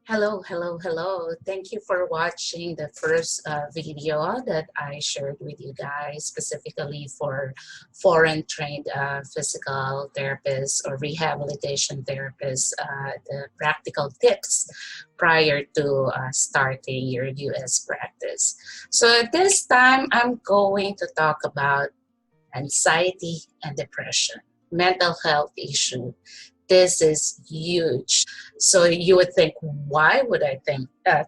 Hello, hello, hello. Thank you for watching the first video that I shared with you guys, specifically for foreign trained physical therapists or rehabilitation therapists, the practical tips prior to starting your US practice. So at this time, I'm going to talk about anxiety and depression, mental health issue. This is huge. So you would think, why would I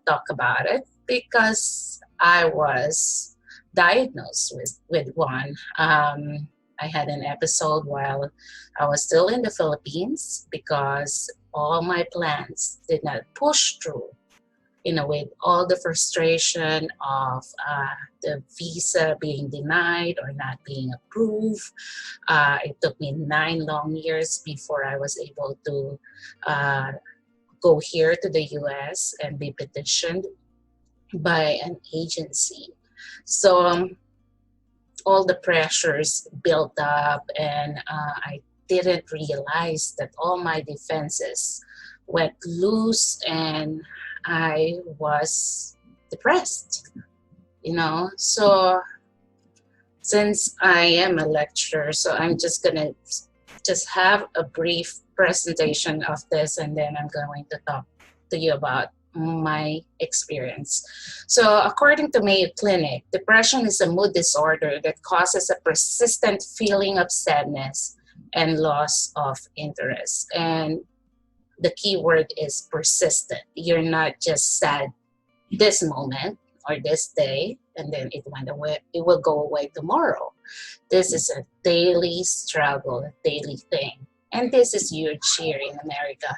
talk about it? Because I was diagnosed with one. I had an episode while I was still in the Philippines because all my plans did not push through, with all the frustration of the visa being denied or not being approved. It took me 9 long years before I was able to uh, go here to the US and be petitioned by an agency. So all the pressures built up, and I didn't realize that all my defenses went loose and I was depressed, So since I am a lecturer, so I'm just gonna just have a brief presentation of this, and then I'm going to talk to you about my experience. So according to Mayo Clinic, depression is a mood disorder that causes a persistent feeling of sadness and loss of interest. And the key word is persistent. You're not just sad this moment or this day and then it went away, it will go away tomorrow. This is a daily struggle, a daily thing. And this is huge here in America.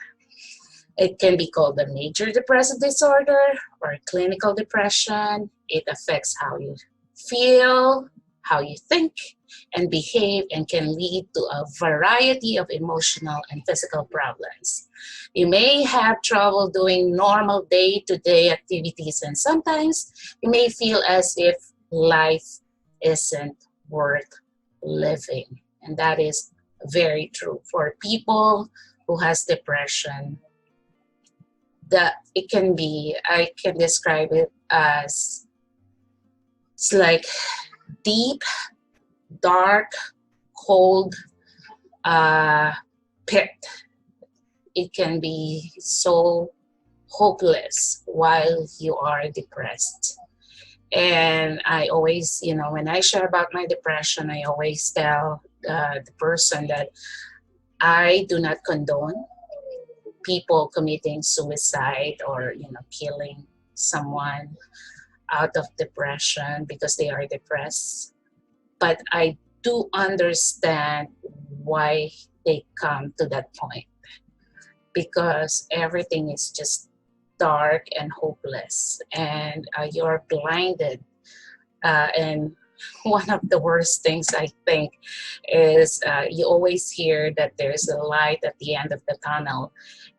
It can be called a major depressive disorder or clinical depression. It affects how you feel, how you think, and behave, and can lead to a variety of emotional and physical problems. You may have trouble doing normal day-to-day activities, and sometimes you may feel as if life isn't worth living. And that is very true. For people who has depression, that it can be, I can describe it as, it's like deep, dark, cold pit. It can be so hopeless while you are depressed. And I always, when I share about my depression, I always tell the person that I do not condone people committing suicide or, killing someone out of depression because they are depressed. But I do understand why they come to that point, because everything is just dark and hopeless, and you're blinded. And one of the worst things I think is you always hear that there's a light at the end of the tunnel.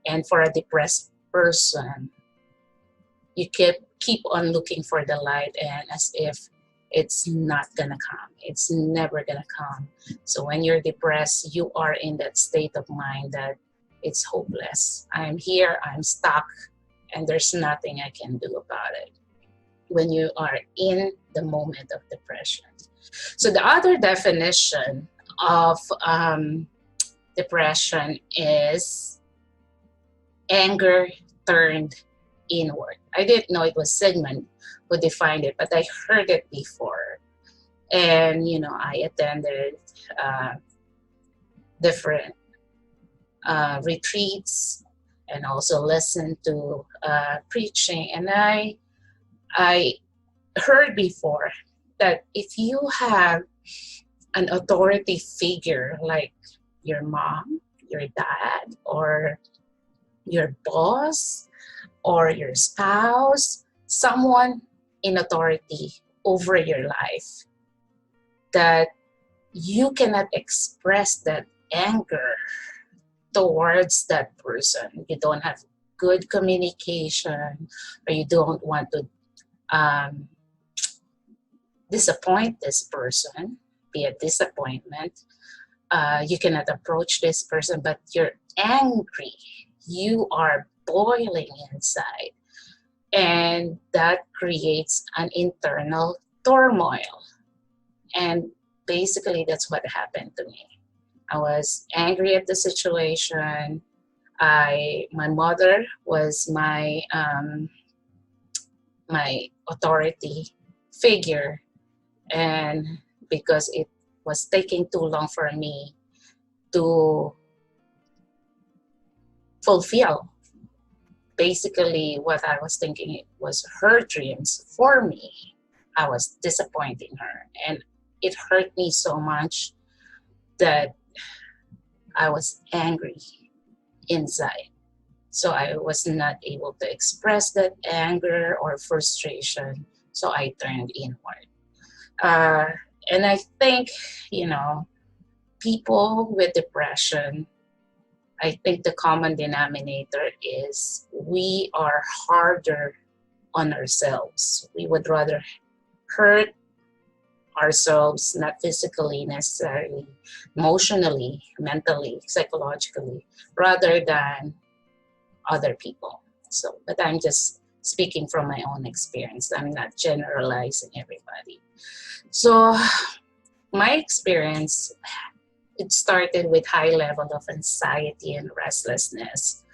And for a depressed person, you keep on looking for the light, and as if it's not gonna come, it's never gonna come. So when you're depressed, you are in that state of mind that it's hopeless. I'm here, I'm stuck, and there's nothing I can do about it when you are in the moment of depression. So the other definition of depression is anger turned inward. I didn't know it was Sigmund who defined it, but I heard it before. And, I attended different retreats and also listened to preaching. And I heard before that if you have an authority figure like your mom, your dad, or your boss, or your spouse, someone in authority over your life, that you cannot express that anger towards that person. You don't have good communication, or you don't want to disappoint this person, be a disappointment. You cannot approach this person, but you're angry. You are boiling inside. And that creates an internal turmoil. And basically, that's what happened to me. I was angry at the situation. My mother was my authority figure, and because it was taking too long for me to fulfill basically what I was thinking was her dreams for me, I was disappointing her, and it hurt me so much that I was angry inside. So I was not able to express that anger or frustration. So I turned inward. Uh, and I think, you know, people with depression, I think the common denominator is we are harder on ourselves. We would rather hurt ourselves, not physically necessarily, emotionally, mentally, psychologically, rather than other people. So, but I'm just speaking from my own experience. I'm not generalizing everybody. So, my experience, it started with high level of anxiety and restlessness,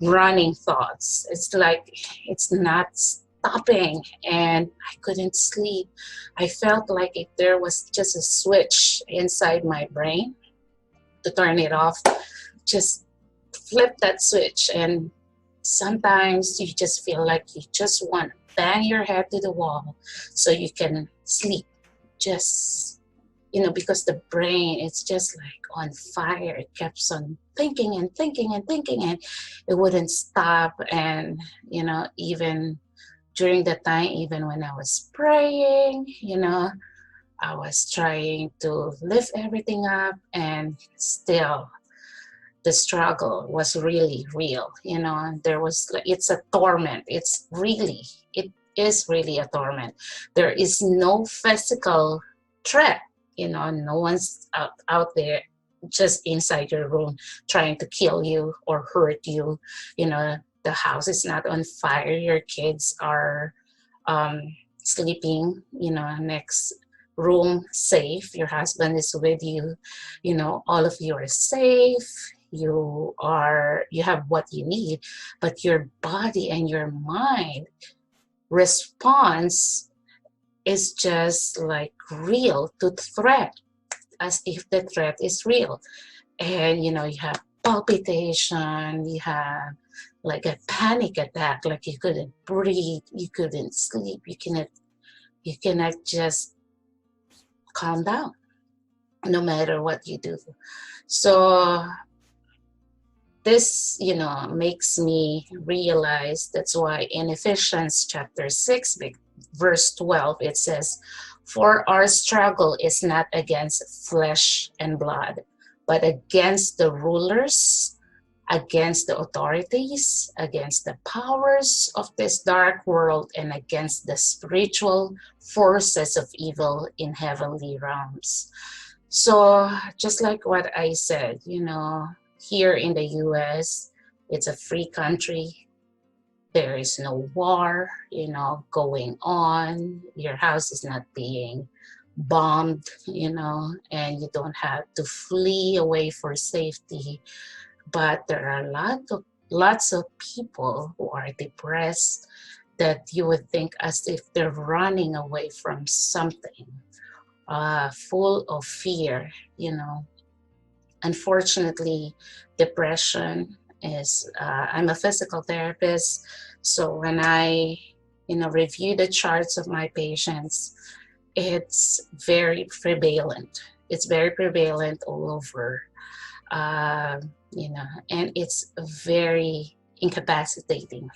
running thoughts. It's like it's not stopping, and I couldn't sleep. I felt like if there was just a switch inside my brain to turn it off, just flip that switch, and sometimes you just feel like you just want to bang your head to the wall so you can sleep. Just, you know, because the brain is just like on fire. It keeps on thinking and thinking and thinking, and it wouldn't stop. And, you know, even during the time, even when I was praying, you know, I was trying to lift everything up, and still the struggle was really real. You know, there was, it's a torment. It is really a torment. There is no physical threat. You know, no one's out there just inside your room trying to kill you or hurt you. You know, the house is not on fire. Your kids are um, sleeping, you know, next room safe. Your husband is with you. You know, all of you are safe. You have what you need, but your body and your mind response is just like real to threat, as if the threat is real. And you know, you have palpitation, you have like a panic attack, like you couldn't breathe, you couldn't sleep, you cannot just calm down no matter what you do. So this, you know, makes me realize, that's why in Ephesians chapter 6, verse 12, it says, "For our struggle is not against flesh and blood, but against the rulers, against the authorities, against the powers of this dark world, and against the spiritual forces of evil in heavenly realms." So just like what I said, you know, here in the US, it's a free country. There is no war, you know, going on. Your house is not being bombed, you know, and you don't have to flee away for safety. But there are lots of people who are depressed that you would think as if they're running away from something, full of fear, you know. Unfortunately, depression is, I'm a physical therapist, so when I, you know, review the charts of my patients, it's very prevalent. It's very prevalent all over, you know, and it's very incapacitating.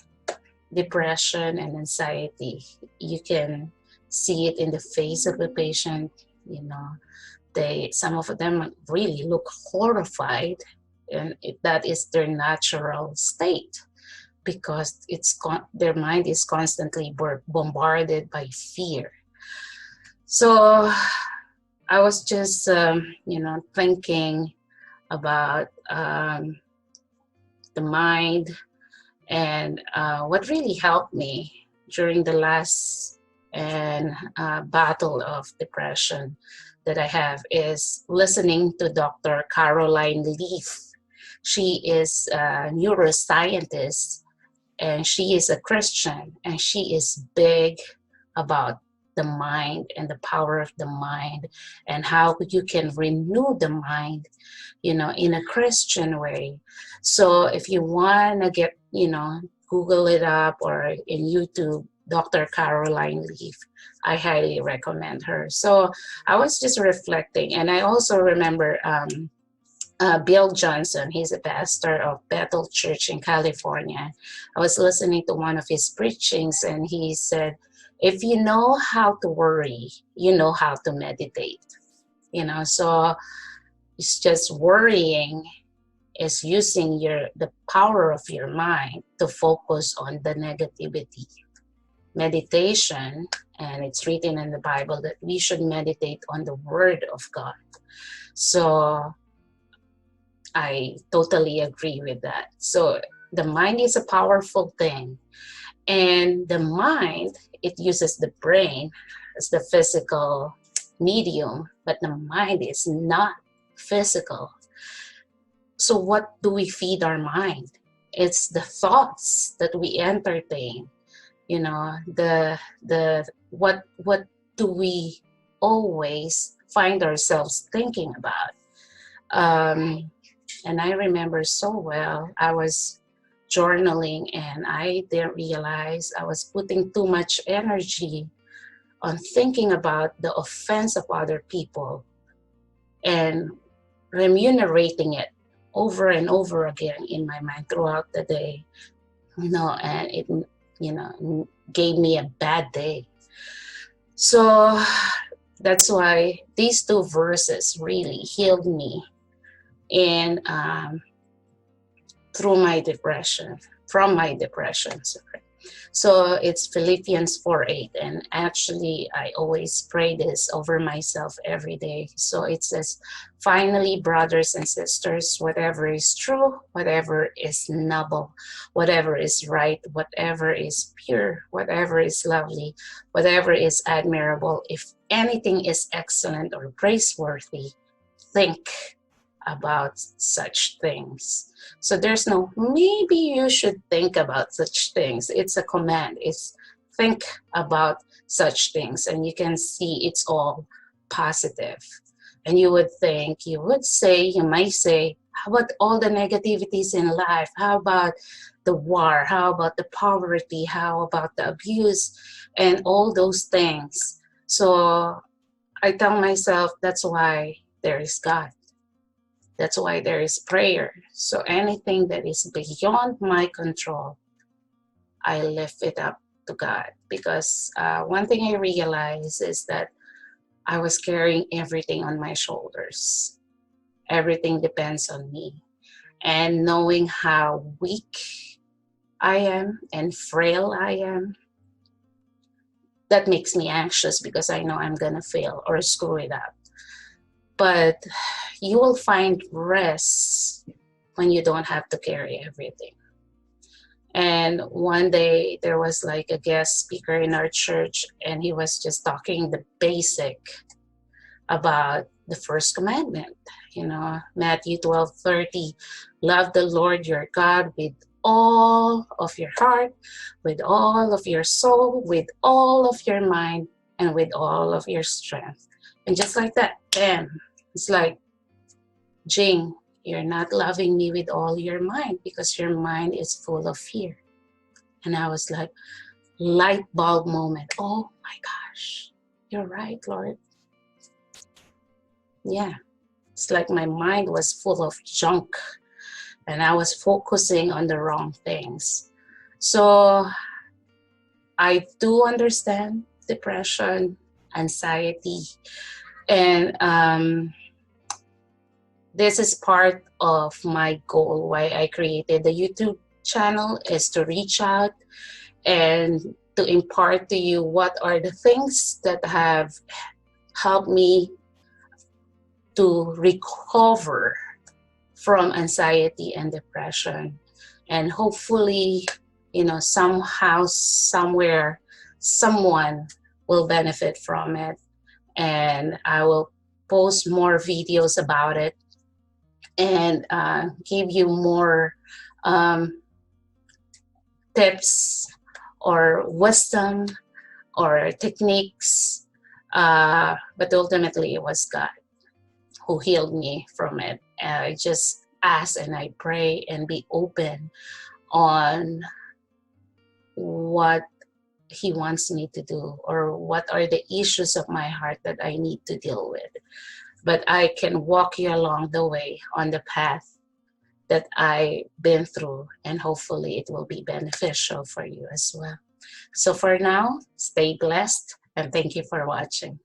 Depression and anxiety, you can see it in the face of the patient, you know. Some of them really look horrified, and that is their natural state, because their mind is constantly bombarded by fear. So I was just you know, thinking about the mind And what really helped me during the last and battle of depression that I have is listening to Dr. Caroline Leaf. She is a neuroscientist and she is a Christian, and she is big about the mind and the power of the mind and how you can renew the mind, in a Christian way. So if you want to get, Google it up or in YouTube, Dr. Caroline Leaf, I highly recommend her. So I was just reflecting, and I also remember Bill Johnson. He's a pastor of Bethel Church in California. I was listening to one of his preachings, and he said, if you know how to worry, you know how to meditate. So it's just worrying is using the power of your mind to focus on the negativity. Meditation, and it's written in the Bible that we should meditate on the Word of God. So I totally agree with that. So the mind is a powerful thing. And the mind, it uses the brain as the physical medium, but the mind is not physical. So what do we feed our mind? It's the thoughts that we entertain. What do we always find ourselves thinking about? And I remember so well, I was journaling and I didn't realize I was putting too much energy on thinking about the offense of other people and remunerating it over and over again in my mind throughout the day, and it, gave me a bad day. So that's why these two verses really healed me and from my depression. Sorry. So it's Philippians 4:8, and actually I always pray this over myself every day. So it says, finally, brothers and sisters, whatever is true, whatever is noble, whatever is right, whatever is pure, whatever is lovely, whatever is admirable, if anything is excellent or praiseworthy, think about such things. So there's no maybe you should think about such things. It's a command. It's think about such things, and you can see it's all positive. And you might say, how about all the negativities in life? How about the war? How about the poverty? How about the abuse and all those things? So I tell myself that's why there is God. That's why there is prayer. So anything that is beyond my control, I lift it up to God. Because one thing I realized is that I was carrying everything on my shoulders. Everything depends on me. And knowing how weak I am and frail I am, that makes me anxious because I know I'm going to fail or screw it up. But you will find rest when you don't have to carry everything. And one day there was like a guest speaker in our church, and he was just talking the basic about the first commandment, Matthew 12:30, love the Lord your God with all of your heart, with all of your soul, with all of your mind, and with all of your strength. And just like that, bam, it's like, Jing, you're not loving me with all your mind because your mind is full of fear. And I was like, light bulb moment. Oh my gosh, you're right, Lord. Yeah, it's like my mind was full of junk and I was focusing on the wrong things. So I do understand depression, anxiety, and this is part of my goal why I created the YouTube channel, is to reach out and to impart to you what are the things that have helped me to recover from anxiety and depression. and hopefully, somehow, somewhere, someone will benefit from it, and I will post more videos about it, and give you more um, tips or wisdom or techniques. But ultimately, it was God who healed me from it. I just ask and I pray and be open on what He wants me to do, or what are the issues of my heart that I need to deal with. But I can walk you along the way on the path that I've been through, and hopefully it will be beneficial for you as well. So for now, stay blessed, and thank you for watching.